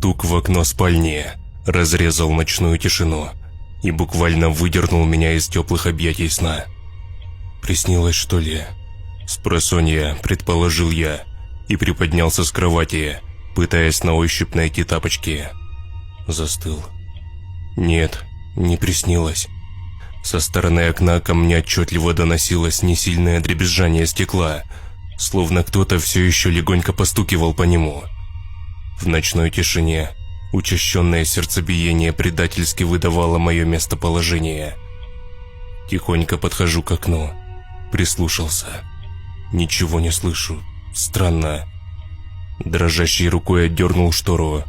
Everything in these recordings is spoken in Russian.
стук в окно спальни разрезал ночную тишину и буквально выдернул меня из теплых объятий сна. «Приснилось, что ли?» Спросонья, предположил я, и приподнялся с кровати, пытаясь на ощупь найти тапочки. Застыл. Нет, не приснилось. Со стороны окна ко мне отчетливо доносилось несильное дребезжание стекла, словно кто-то все еще легонько постукивал по нему. В ночной тишине учащенное сердцебиение предательски выдавало мое местоположение. Тихонько подхожу к окну, прислушался. Ничего не слышу. Странно. Дрожащей рукой отдернул штору,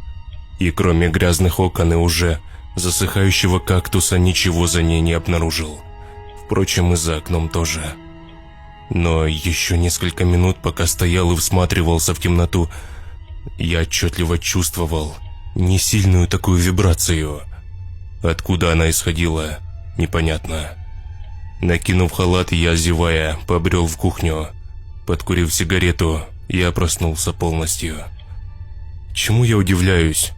и кроме грязных окон и уже засыхающего кактуса ничего за ней не обнаружил. Впрочем, и за окном тоже. Но еще несколько минут, пока стоял и всматривался в темноту, я отчетливо чувствовал несильную такую вибрацию. Откуда она исходила, непонятно. Накинув халат, я, зевая, побрел в кухню. Подкурив сигарету, я проснулся полностью. Чему я удивляюсь?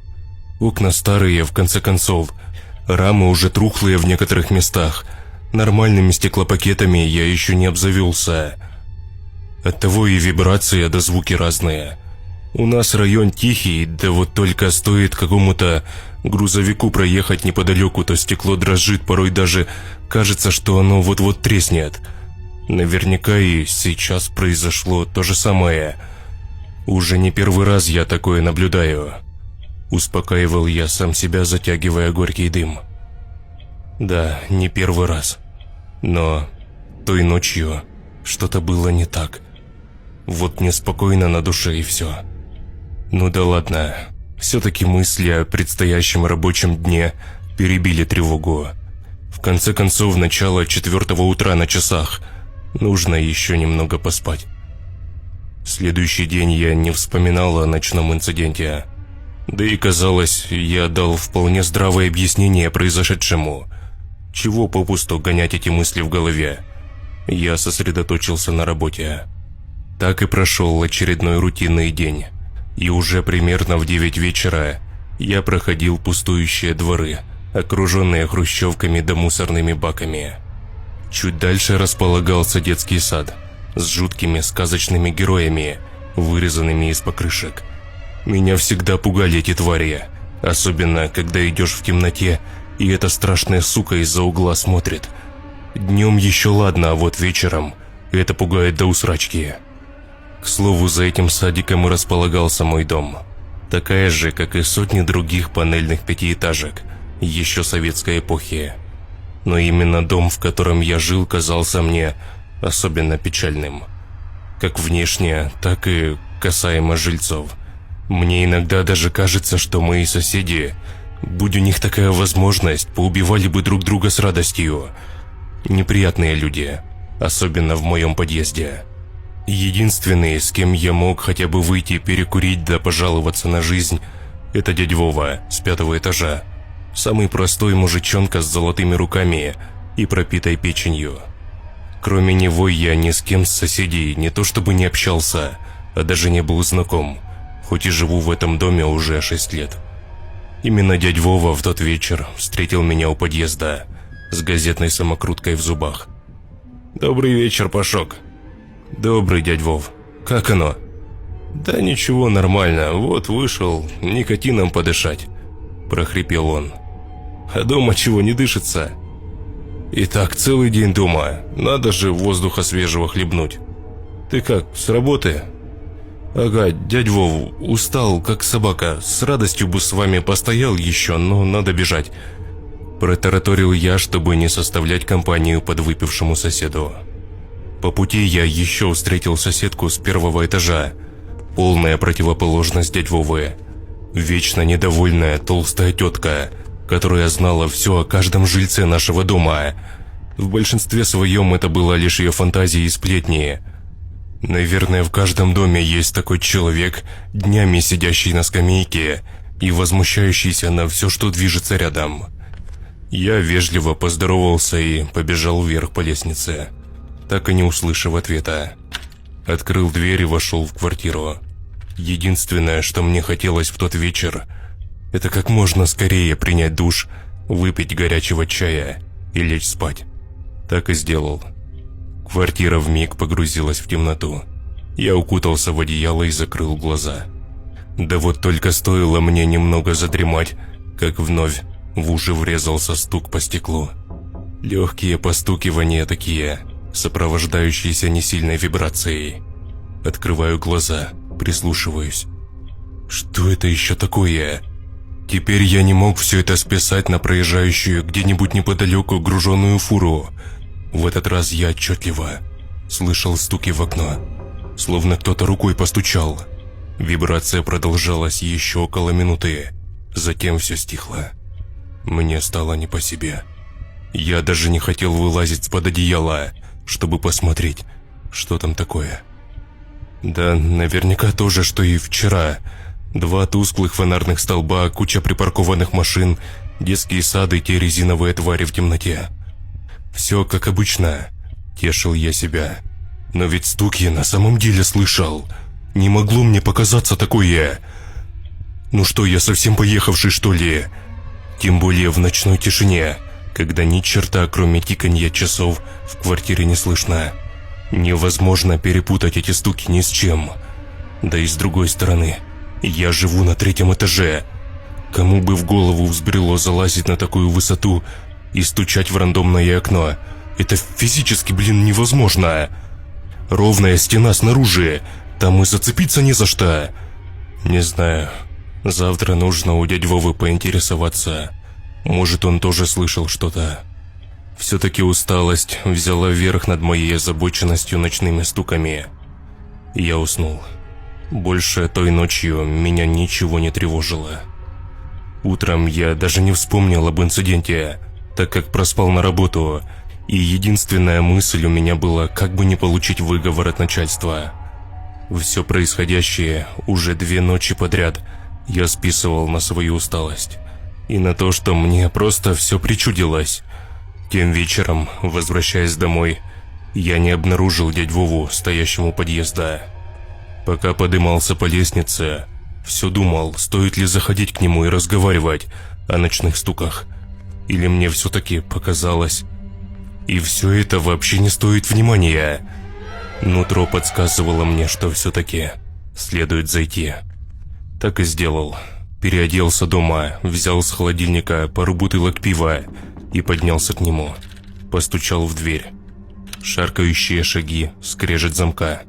Окна старые, в конце концов. Рамы уже трухлые в некоторых местах. Нормальными стеклопакетами я еще не обзавелся. Оттого и вибрации, да звуки разные. У нас район тихий, да вот только стоит какому-то грузовику проехать неподалеку, то стекло дрожит, порой даже кажется, что оно вот-вот треснет. Наверняка и сейчас произошло то же самое. Уже не первый раз я такое наблюдаю. Успокаивал я сам себя, затягивая горький дым. Да, не первый раз. Но той ночью что-то было не так. Вот неспокойно на душе и все. Ну да ладно. Все-таки мысли о предстоящем рабочем дне перебили тревогу. В конце концов, начало 4 утра на часах. Нужно еще немного поспать. Следующий день я не вспоминал о ночном инциденте. Да и казалось, я дал вполне здравое объяснение произошедшему. Чего попусту гонять эти мысли в голове? Я сосредоточился на работе. Так и прошел очередной рутинный день. И уже примерно в 9 вечера я проходил пустующие дворы, окруженные хрущевками да мусорными баками. Чуть дальше располагался детский сад с жуткими сказочными героями, вырезанными из покрышек. Меня всегда пугали эти твари, особенно когда идешь в темноте, и эта страшная сука из-за угла смотрит. Днем еще ладно, а вот вечером это пугает до усрачки. К слову, за этим садиком и располагался мой дом. Такая же, как и сотни других панельных пятиэтажек, еще советской эпохи. Но именно дом, в котором я жил, казался мне особенно печальным. Как внешне, так и касаемо жильцов. Мне иногда даже кажется, что мои соседи, будь у них такая возможность, поубивали бы друг друга с радостью. Неприятные люди, особенно в моем подъезде. Единственный, с кем я мог хотя бы выйти перекурить да пожаловаться на жизнь, это дядь Вова с 5-го этажа. Самый простой мужичонка с золотыми руками и пропитой печенью. Кроме него я ни с кем с соседей не то чтобы не общался, а даже не был знаком, хоть и живу в этом доме уже 6 лет. Именно дядь Вова в тот вечер встретил меня у подъезда с газетной самокруткой в зубах. «Добрый вечер, Пашок». «Добрый, дядь Вов. Как оно?» «Да ничего, нормально. Вот вышел никотином подышать», – прохрипел он. «А дома чего не дышится?» «И так целый день дома. Надо же воздуха свежего хлебнуть. Ты как, с работы?» «Ага, дядь Вов, устал, как собака. С радостью бы с вами постоял еще, но надо бежать», – протараторил я, чтобы не составлять компанию подвыпившему соседу. По пути я еще встретил соседку с 1-го этажа, полная противоположность дядь Вовы. Вечно недовольная толстая тетка, которая знала все о каждом жильце нашего дома. В большинстве своем это была лишь ее фантазии и сплетни. Наверное, в каждом доме есть такой человек, днями сидящий на скамейке и возмущающийся на все, что движется рядом. Я вежливо поздоровался и побежал вверх по лестнице, так и не услышав ответа. Открыл дверь и вошел в квартиру. Единственное, что мне хотелось в тот вечер, Это как можно скорее принять душ, выпить горячего чая и лечь спать. Так и сделал. Квартира вмиг погрузилась в темноту. Я укутался в одеяло и закрыл глаза. Да вот только стоило мне немного задремать, как вновь в уши врезался стук по стеклу. Легкие постукивания такие, сопровождающиеся несильной вибрацией. Открываю глаза, прислушиваюсь. Что это еще такое? Теперь я не мог все это списать на проезжающую где-нибудь неподалеку груженную фуру. В этот раз я отчетливо слышал стуки в окно, словно кто-то рукой постучал. Вибрация продолжалась еще около минуты, затем все стихло. Мне стало не по себе. Я даже не хотел вылазить из-под одеяла, чтобы посмотреть, что там такое. Да, наверняка то же, что и вчера. 2 тусклых фонарных столба, куча припаркованных машин, детские сады и те резиновые твари в темноте. Все как обычно, тешил я себя. Но ведь стук я на самом деле слышал. Не могло мне показаться такое. Ну что, я совсем поехавший, что ли? Тем более в ночной тишине, когда ни черта, кроме тиканья часов, в квартире не слышно. Невозможно перепутать эти стуки ни с чем. Да и с другой стороны, я живу на 3-м этаже. Кому бы в голову взбрело залазить на такую высоту и стучать в рандомное окно? Это физически, невозможно. Ровная стена снаружи, там и зацепиться не за что. Не знаю, завтра нужно у дяди Вовы поинтересоваться. Может, он тоже слышал что-то. Все-таки усталость взяла верх над моей озабоченностью ночными стуками. Я уснул. Больше той ночью меня ничего не тревожило. Утром я даже не вспомнил об инциденте, так как проспал на работу, и единственная мысль у меня была, как бы не получить выговор от начальства. Все происходящее уже 2 ночи подряд я списывал на свою усталость и на то, что мне просто все причудилось. Тем вечером, возвращаясь домой, я не обнаружил дядю Вову, стоящему у подъезда. Пока подымался по лестнице, все думал, стоит ли заходить к нему и разговаривать о ночных стуках, или мне все-таки показалось. И все это вообще не стоит внимания. Нутро подсказывало мне, что все-таки следует зайти. Так и сделал. Переоделся дома, взял с холодильника пару бутылок пива и поднялся к нему. Постучал в дверь. Шаркающие шаги, скрежет замка.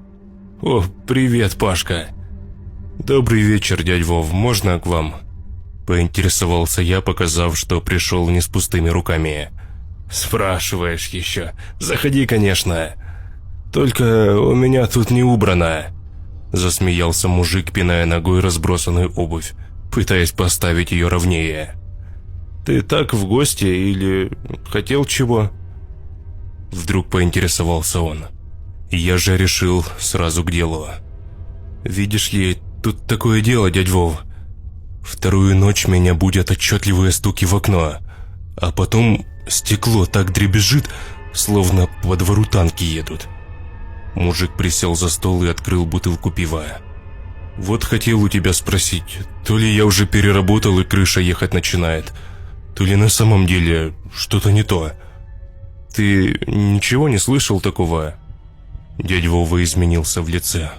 «О, привет, Пашка!» «Добрый вечер, дядь Вов, можно к вам?» Поинтересовался я, показав, что пришел не с пустыми руками. «Спрашиваешь еще? Заходи, конечно. Только у меня тут не убрано!» Засмеялся мужик, пиная ногой разбросанную обувь, пытаясь поставить ее ровнее. «Ты так в гости или хотел чего?» Вдруг поинтересовался он. Я же решил сразу к делу. «Видишь ли, тут такое дело, дядь Вов. 2-ю ночь меня будят отчетливые стуки в окно, а потом стекло так дребезжит, словно по двору танки едут». Мужик присел за стол и открыл бутылку пива. «Вот хотел у тебя спросить, то ли я уже переработал и крыша ехать начинает, то ли на самом деле что-то не то. Ты ничего не слышал такого?» Дядя Вова изменился в лице.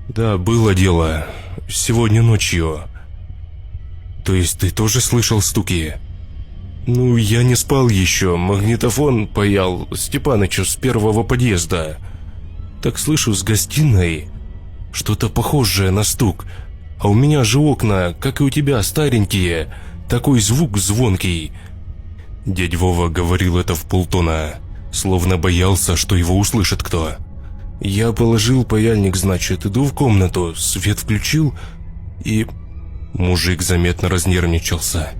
«Да, было дело. Сегодня ночью». «То есть ты тоже слышал стуки?» «Ну, я не спал еще. Магнитофон паял Степанычу с 1-го подъезда. Так слышу с гостиной что-то похожее на стук. А у меня же окна, как и у тебя, старенькие. Такой звук звонкий». Дядя Вова говорил это вполтона, словно боялся, что его услышит кто. «Я положил паяльник, значит, иду в комнату, свет включил и...» Мужик заметно разнервничался.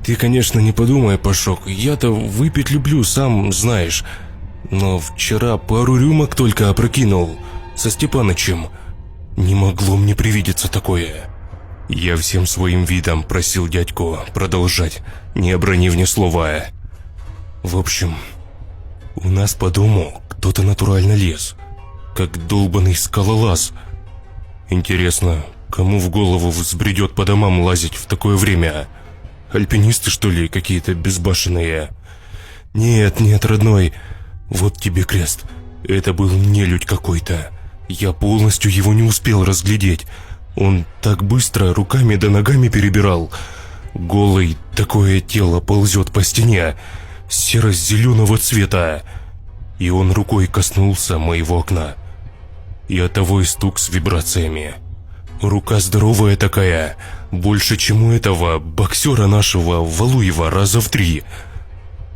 «Ты, конечно, не подумай, Пашок, я-то выпить люблю, сам знаешь. Но вчера пару рюмок только опрокинул со Степанычем. Не могло мне привидеться такое». Я всем своим видом просил дядьку продолжать, не обронив ни слова. «В общем, у нас по дому кто-то натурально лез, как долбаный скалолаз. Интересно, Кому в голову взбредет по домам лазить в такое время? Альпинисты, что ли, какие-то безбашенные? Нет, нет, родной, вот тебе крест. Это был нелюдь какой-то. Я полностью его не успел разглядеть. Он так быстро руками да ногами перебирал. Голый такое тело ползет по стене, серо-зеленого цвета. И он рукой коснулся моего окна. И оттого и стук с вибрациями. Рука здоровая такая, больше, чем у этого боксера нашего Валуева раза в 3.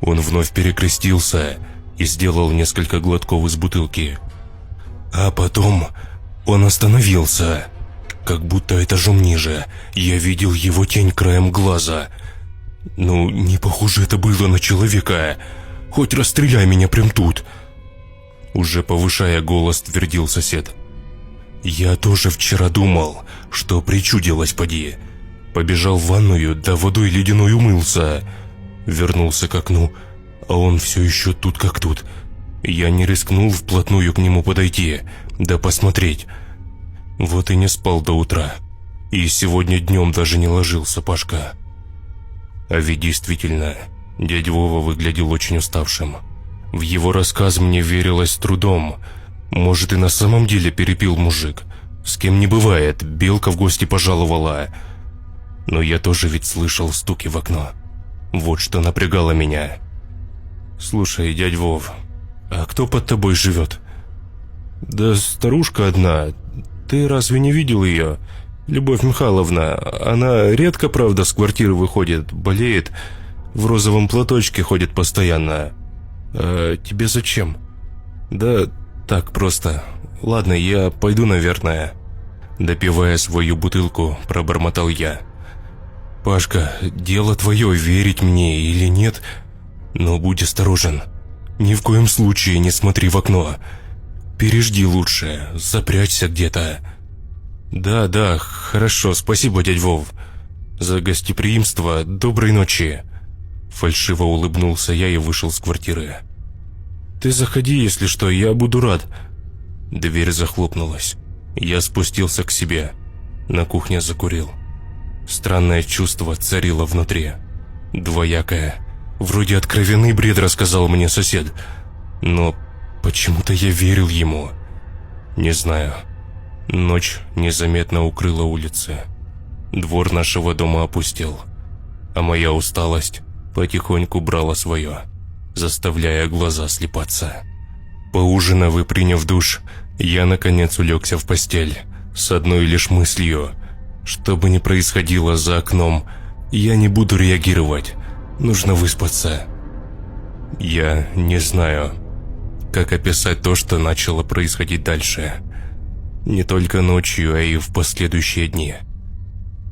Он вновь перекрестился и сделал несколько глотков из бутылки. А потом он остановился, как будто этажом ниже. Я видел его тень краем глаза. Ну, не похоже это было на человека. Хоть расстреляй меня прям тут. Уже повышая голос, твердил сосед. Я тоже вчера думал, что причудилось поди. Побежал в ванную, да водой ледяной умылся. Вернулся к окну, а он все еще тут как тут. Я не рискнул вплотную к нему подойти, да посмотреть. Вот и не спал до утра. И сегодня днем даже не ложился, Пашка. А ведь действительно, дядя Вова выглядел очень уставшим. В его рассказ мне верилось с трудом. Может, и на самом деле перепил мужик. С кем не бывает, белка в гости пожаловала. Но я тоже ведь слышал стуки в окно. Вот что напрягало меня. Слушай, дядь Вов, а кто под тобой живет? Да старушка одна. Ты разве не видел ее? Любовь Михайловна. Она редко, правда, с квартиры выходит, болеет. В розовом платочке ходит постоянно. А тебе зачем? Да так просто. Ладно, я пойду, наверное. Допивая свою бутылку, пробормотал я. Пашка, дело твое, верить мне или нет, но будь осторожен. Ни в коем случае не смотри в окно. Пережди лучше, запрячься где-то. Да, хорошо, спасибо, дядь Вов. За гостеприимство, доброй ночи. Фальшиво улыбнулся я и вышел с квартиры. Ты заходи, если что, я буду рад. Дверь захлопнулась. Я спустился к себе. На кухне закурил. Странное чувство царило внутри. Двоякое. Вроде откровенный бред рассказал мне сосед. Но почему-то я верил ему. Не знаю. Ночь незаметно укрыла улицы. Двор нашего дома опустел. А моя усталость потихоньку брала свое, заставляя глаза слепаться. Поужинав и приняв душ, я наконец улегся в постель с одной лишь мыслью. Что бы ни происходило за окном, я не буду реагировать. Нужно выспаться. Я не знаю, как описать то, что начало происходить дальше. Не только ночью, а и в последующие дни.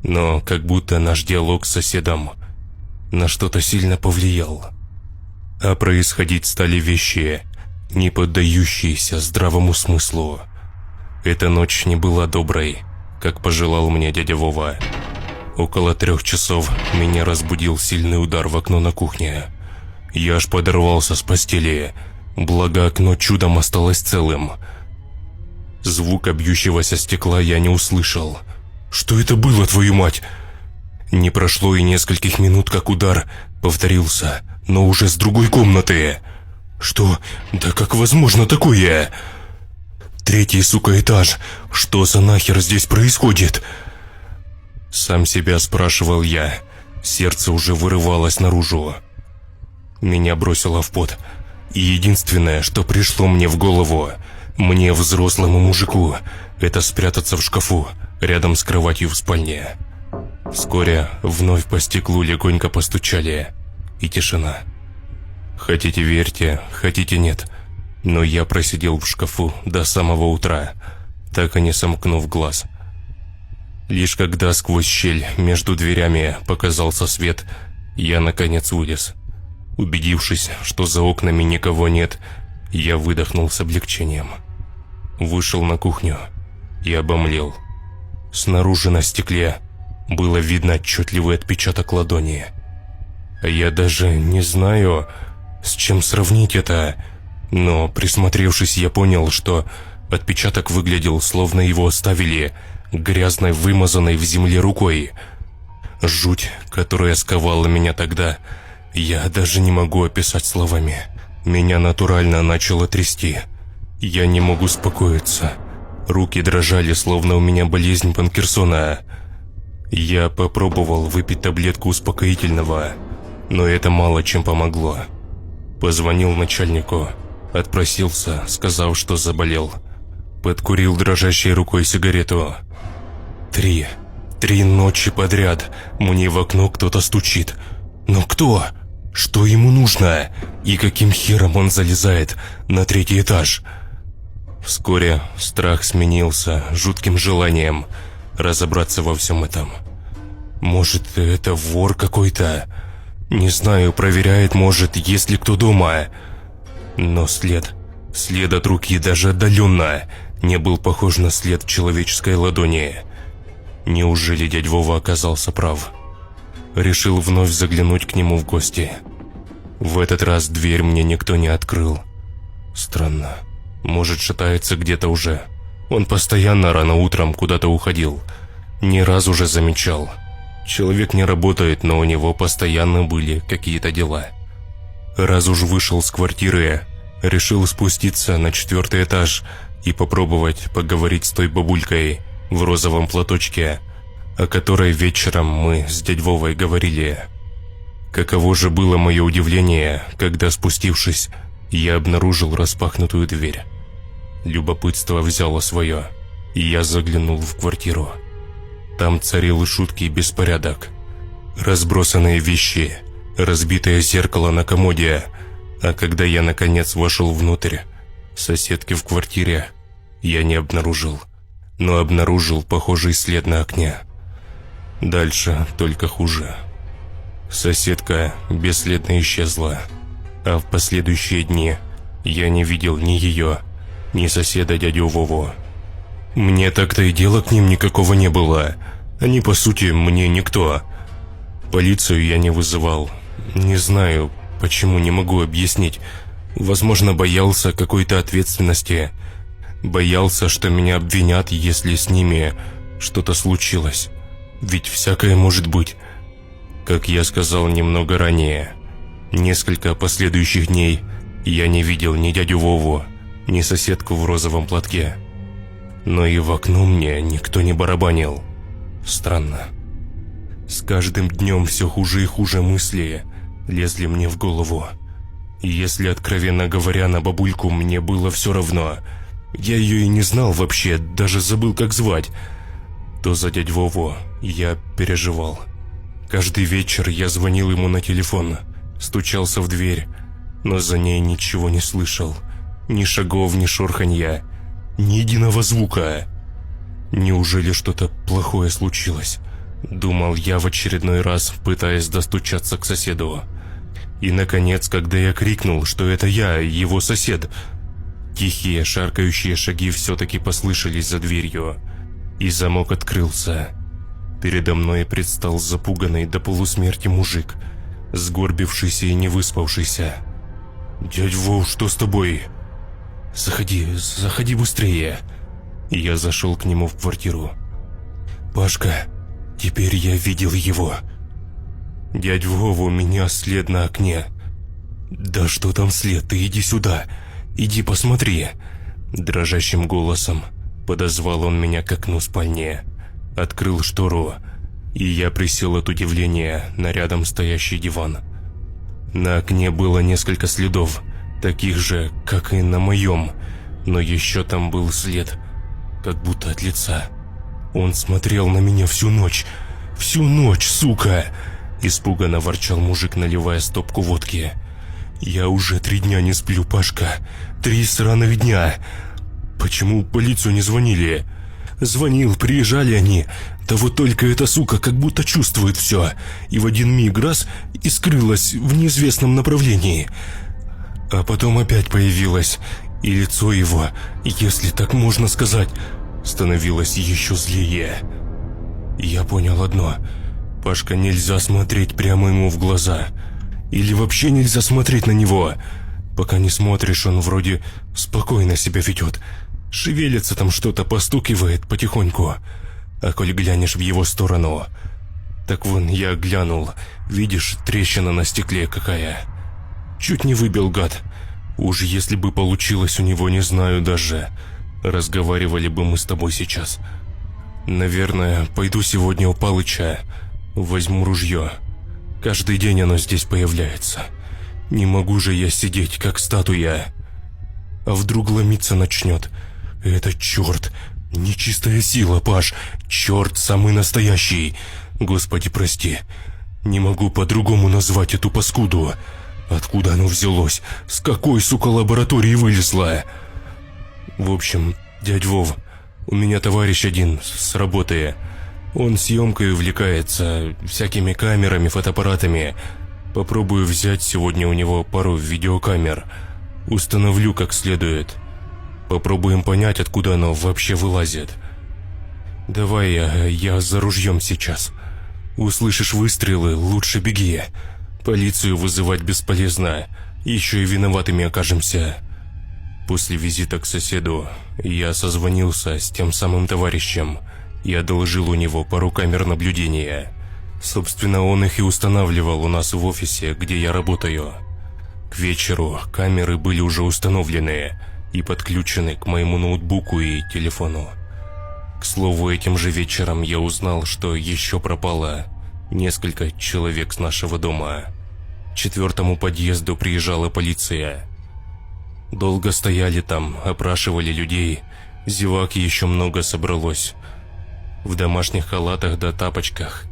Но как будто наш диалог с соседом на что-то сильно повлиял. А происходить стали вещи, не поддающиеся здравому смыслу. Эта ночь не была доброй, как пожелал мне дядя Вова. Около 3 часов меня разбудил сильный удар в окно на кухне. Я аж подорвался с постели, благо окно чудом осталось целым. Звука бьющегося стекла я не услышал. Что это было, твою мать? Не прошло и нескольких минут, как удар повторился, но уже с другой комнаты. Что? Да как возможно такое? 3-й, сука, этаж. Что за нахер здесь происходит? Сам себя спрашивал я. Сердце уже вырывалось наружу. Меня бросило в пот. И единственное, что пришло мне в голову, мне, взрослому мужику, это спрятаться в шкафу рядом с кроватью в спальне. Вскоре вновь по стеклу легонько постучали, и тишина. Хотите верьте, хотите нет, но я просидел в шкафу до самого утра, так и не сомкнув глаз. Лишь когда сквозь щель между дверями показался свет, я наконец вылез. Убедившись, что за окнами никого нет, я выдохнул с облегчением. Вышел на кухню и обомлел. Снаружи на стекле было видно отчетливый отпечаток ладони. Я даже не знаю, с чем сравнить это, но, присмотревшись, я понял, что отпечаток выглядел, словно его оставили грязной, вымазанной в земле рукой. Жуть, которая сковала меня тогда, я даже не могу описать словами. Меня натурально начало трясти. Я не могу успокоиться. Руки дрожали, словно у меня болезнь Паркинсона. Я попробовал выпить таблетку успокоительного, но это мало чем помогло. Позвонил начальнику, отпросился, сказав, что заболел. Подкурил дрожащей рукой сигарету. Три ночи подряд мне в окно кто-то стучит. Но кто? Что ему нужно? И каким хером он залезает на 3-й этаж? Вскоре страх сменился жутким желанием разобраться во всем этом. Может, это вор какой-то? Не знаю, проверяет, может, есть ли кто дома. Но след от руки даже отдаленно не был похож на след человеческой ладони. Неужели дядь Вова оказался прав? Решил вновь заглянуть к нему в гости. В этот раз дверь мне никто не открыл. Странно. Может, шатается где-то уже. Он постоянно рано утром куда-то уходил. Не раз уже замечал. Человек не работает, но у него постоянно были какие-то дела. Раз уж вышел с квартиры, решил спуститься на 4-й этаж и попробовать поговорить с той бабулькой в розовом платочке, о которой вечером мы с дядь Вовой говорили. Каково же было мое удивление, когда, спустившись, я обнаружил распахнутую дверь. Любопытство взяло свое, и я заглянул в квартиру. Там царил жуткий беспорядок. Разбросанные вещи, разбитое зеркало на комоде, а когда я наконец вошел внутрь, соседки в квартире я не обнаружил, но обнаружил похожий след на окне. Дальше только хуже. Соседка бесследно исчезла, а в последующие дни я не видел ни ее, ни соседа дядю Вову. Мне так-то и дела к ним никакого не было. Они, по сути, мне никто. Полицию я не вызывал. Не знаю, почему, не могу объяснить. Возможно, боялся какой-то ответственности. Боялся, что меня обвинят, если с ними что-то случилось. Ведь всякое может быть. Как я сказал немного ранее, несколько последующих дней я не видел ни дядю Вову, ни соседку в розовом платке. Но и в окно мне никто не барабанил. Странно. С каждым днем все хуже и хуже мысли лезли мне в голову. И если, откровенно говоря, на бабульку мне было все равно, я ее и не знал вообще, даже забыл, как звать, то за дядь Вову я переживал. Каждый вечер я звонил ему на телефон, стучался в дверь, но за ней ничего не слышал. Ни шагов, ни шорханья, ни единого звука. Неужели что-то плохое случилось? Думал я в очередной раз, пытаясь достучаться к соседу. И, наконец, когда я крикнул, что это я, его сосед, тихие шаркающие шаги все-таки послышались за дверью, и замок открылся. Передо мной предстал запуганный до полусмерти мужик, сгорбившийся и не выспавшийся. «Дядь Вов, что с тобой?» Заходи быстрее!» Я зашел к нему в квартиру. «Пашка, теперь я видел его. Дядь Вова, у меня след на окне». «Да что там след? Ты иди сюда, иди посмотри!» Дрожащим голосом подозвал он меня к окну спальни. Открыл штору, и я присел от удивления на рядом стоящий диван. На окне было несколько следов, таких же, как и на моем, но еще там был след, как будто от лица. Он смотрел на меня всю ночь, сука! Испуганно ворчал мужик, наливая стопку водки. «Я уже 3 дня не сплю, Пашка, 3 сраных дня. Почему в полицию не звонили?» «Звонил, приезжали они. Да вот только эта сука как будто чувствует все. И в один миг раз и скрылась в неизвестном направлении. А потом опять появилась. И лицо его, если так можно сказать, становилось еще злее. Я понял одно. Пашка, нельзя смотреть прямо ему в глаза. Или вообще нельзя смотреть на него. Пока не смотришь, он вроде спокойно себя ведет. Шевелится там что-то, постукивает потихоньку. А коль глянешь в его сторону... Так вон, я глянул. Видишь, трещина на стекле какая. Чуть не выбил, гад. Уж если бы получилось у него, не знаю даже. Разговаривали бы мы с тобой сейчас. Наверное, пойду сегодня у Палыча. Возьму ружье. Каждый день оно здесь появляется. Не могу же я сидеть, как статуя. А вдруг ломиться начнет? Это черт. Нечистая сила, Паш. Черт самый настоящий. Господи, прости. Не могу по-другому назвать эту паскуду. Откуда оно взялось? С какой, сука, лаборатории вылезло? В общем, дядь Вов, у меня товарищ один с работы. Он съемкой увлекается, всякими камерами, фотоаппаратами. Попробую взять сегодня у него пару видеокамер. Установлю как следует. Попробуем понять, откуда оно вообще вылазит. Давай я за ружьем сейчас. Услышишь выстрелы, лучше беги. Полицию вызывать бесполезно, еще и виноватыми окажемся. После визита к соседу я созвонился с тем самым товарищем и одолжил у него пару камер наблюдения. Собственно, он их и устанавливал у нас в офисе, где я работаю. К вечеру камеры были уже установлены и подключены к моему ноутбуку и телефону. К слову, этим же вечером я узнал, что еще пропало несколько человек с нашего дома. К 4-му подъезду приезжала полиция. Долго стояли там, опрашивали людей, зевак еще много собралось. В домашних халатах да тапочках.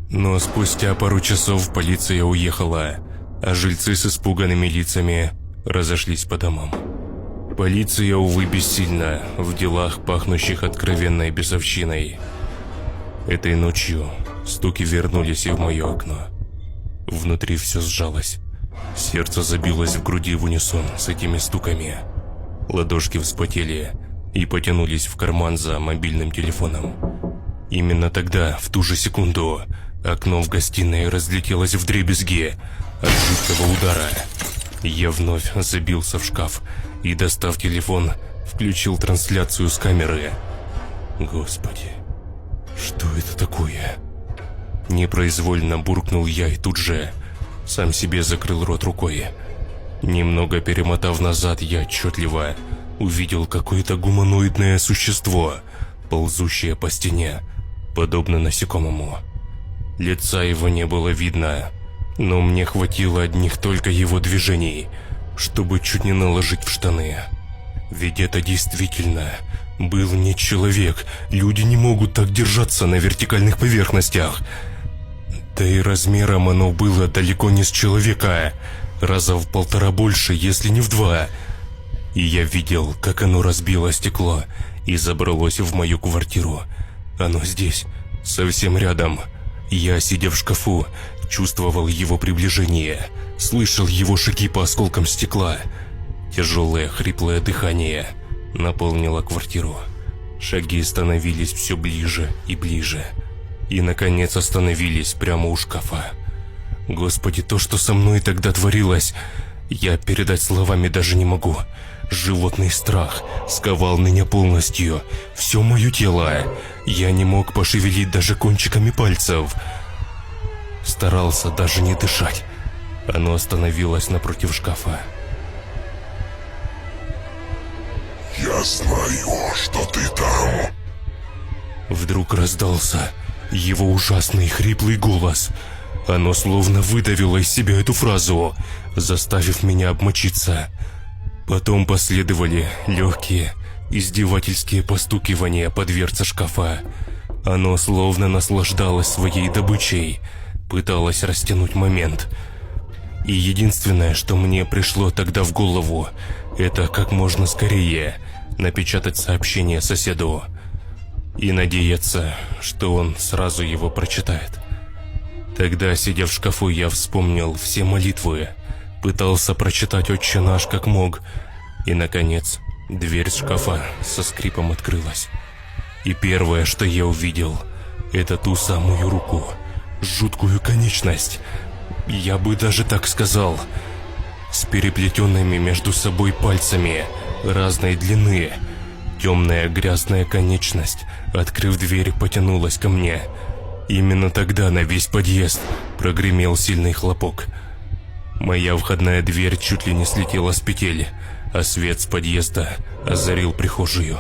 Но спустя пару часов полиция уехала, а жильцы с испуганными лицами разошлись по домам. Полиция, увы, бессильна в делах, пахнущих откровенной бесовщиной. Этой ночью стуки вернулись и в мое окно. Внутри все сжалось. Сердце забилось в груди в унисон с этими стуками. Ладошки вспотели и потянулись в карман за мобильным телефоном. Именно тогда, в ту же секунду, окно в гостиной разлетелось вдребезги от жуткого удара. Я вновь забился в шкаф и, достав телефон, включил трансляцию с камеры. Господи, что это такое? Непроизвольно буркнул я и тут же сам себе закрыл рот рукой. Немного перемотав назад, я отчетливо увидел какое-то гуманоидное существо, ползущее по стене, подобно насекомому. Лица его не было видно, но мне хватило одних только его движений, чтобы чуть не наложить в штаны. Ведь это действительно был не человек. Люди не могут так держаться на вертикальных поверхностях. Да и размером оно было далеко не с человека, раза в 1,5 больше, если не в 2. И я видел, как оно разбило стекло и забралось в мою квартиру. Оно здесь, совсем рядом. Я, сидя в шкафу, чувствовал его приближение, слышал его шаги по осколкам стекла. Тяжелое хриплое дыхание наполнило квартиру. Шаги становились все ближе и ближе. И, наконец, остановились прямо у шкафа. Господи, то, что со мной тогда творилось, я передать словами даже не могу. Животный страх сковал меня полностью, все мое тело. Я не мог пошевелить даже кончиками пальцев. Старался даже не дышать. Оно остановилось напротив шкафа. «Я знаю, что ты там!» Вдруг раздался его ужасный хриплый голос. Оно словно выдавило из себя эту фразу, заставив меня обмочиться. Потом последовали легкие, издевательские постукивания по дверце шкафа. Оно словно наслаждалось своей добычей, пыталось растянуть момент. И единственное, что мне пришло тогда в голову, это как можно скорее напечатать сообщение соседу и надеяться, что он сразу его прочитает. Тогда, сидя в шкафу, я вспомнил все молитвы, пытался прочитать «Отче наш» как мог, и, наконец, дверь шкафа со скрипом открылась. И первое, что я увидел, это ту самую руку, жуткую конечность, я бы даже так сказал, с переплетенными между собой пальцами разной длины. Темная грязная конечность Открыв дверь, потянулась ко мне. Именно тогда на весь подъезд прогремел сильный хлопок. Моя входная дверь чуть ли не слетела с петель, а свет с подъезда озарил прихожую.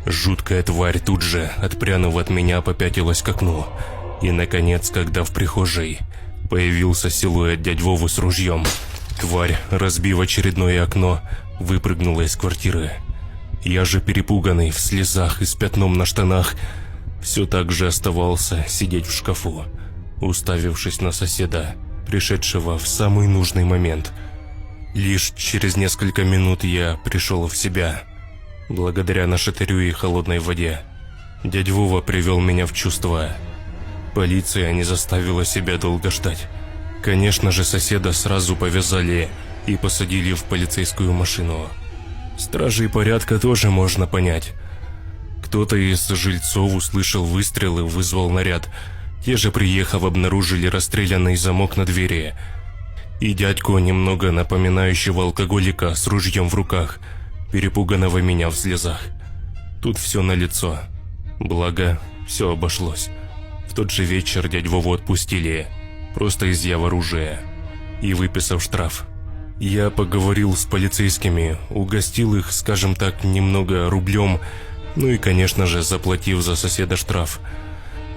Жуткая тварь тут же, отпрянув от меня, попятилась к окну. И, наконец, когда в прихожей появился силуэт дядь Вовы с ружьем, тварь, разбив очередное окно, выпрыгнула из квартиры. Я же, перепуганный, в слезах и с пятном на штанах, все так же оставался сидеть в шкафу, уставившись на соседа, пришедшего в самый нужный момент. Лишь через несколько минут я пришел в себя, благодаря нашатырю и холодной воде. Дядь Вова привел меня в чувство. Полиция не заставила себя долго ждать. Конечно же, соседа сразу повязали и посадили в полицейскую машину. Стражей порядка тоже можно понять. Кто-то из жильцов услышал выстрелы, вызвал наряд. Те же, приехав, обнаружили расстрелянный замок на двери и дядьку, немного напоминающего алкоголика, с ружьем в руках, перепуганного меня в слезах. Тут все налицо. Благо, все обошлось. В тот же вечер дядь Вову отпустили, просто изъяв оружие и выписав штраф. Я поговорил с полицейскими, угостил их, скажем так, немного рублем, ну и, конечно же, заплатив за соседа штраф.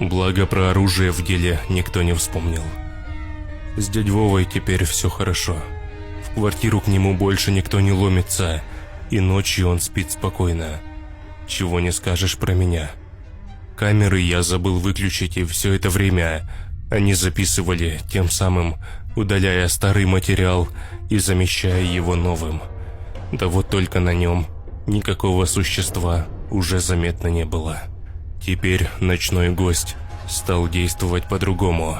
Благо, про оружие в деле никто не вспомнил. С дядь Вовой теперь все хорошо. В квартиру к нему больше никто не ломится, и ночью он спит спокойно. Чего не скажешь про меня. Камеры я забыл выключить, и все это время они записывали, тем самым удаляя старый материал и замещая его новым. Да вот только на нем никакого существа уже заметно не было. Теперь ночной гость стал действовать по-другому.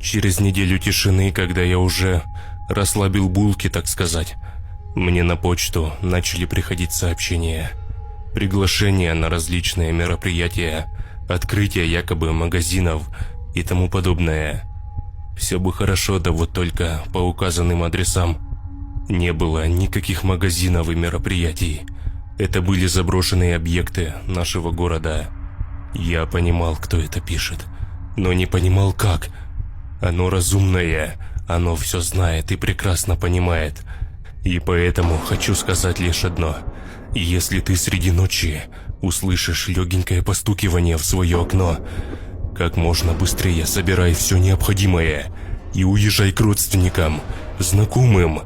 Через неделю тишины, когда я уже расслабил булки, так сказать, мне на почту начали приходить сообщения. Приглашения на различные мероприятия, открытия якобы магазинов и тому подобное. Все бы хорошо, да вот только по указанным адресам не было никаких магазинов и мероприятий. Это были заброшенные объекты нашего города. Я понимал, кто это пишет, но не понимал, как. Оно разумное, оно все знает и прекрасно понимает. И поэтому хочу сказать лишь одно. Если ты среди ночи услышишь легенькое постукивание в свое окно, как можно быстрее собирай все необходимое и уезжай к родственникам, знакомым.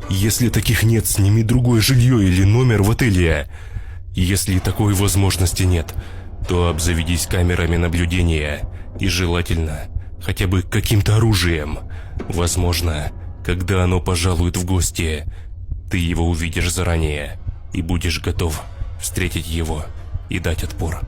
Если таких нет, сними другое жилье или номер в отеле. Если такой возможности нет, то обзаведись камерами наблюдения и желательно хотя бы каким-то оружием. Возможно, когда оно пожалует в гости, ты его увидишь заранее и будешь готов встретить его и дать отпор.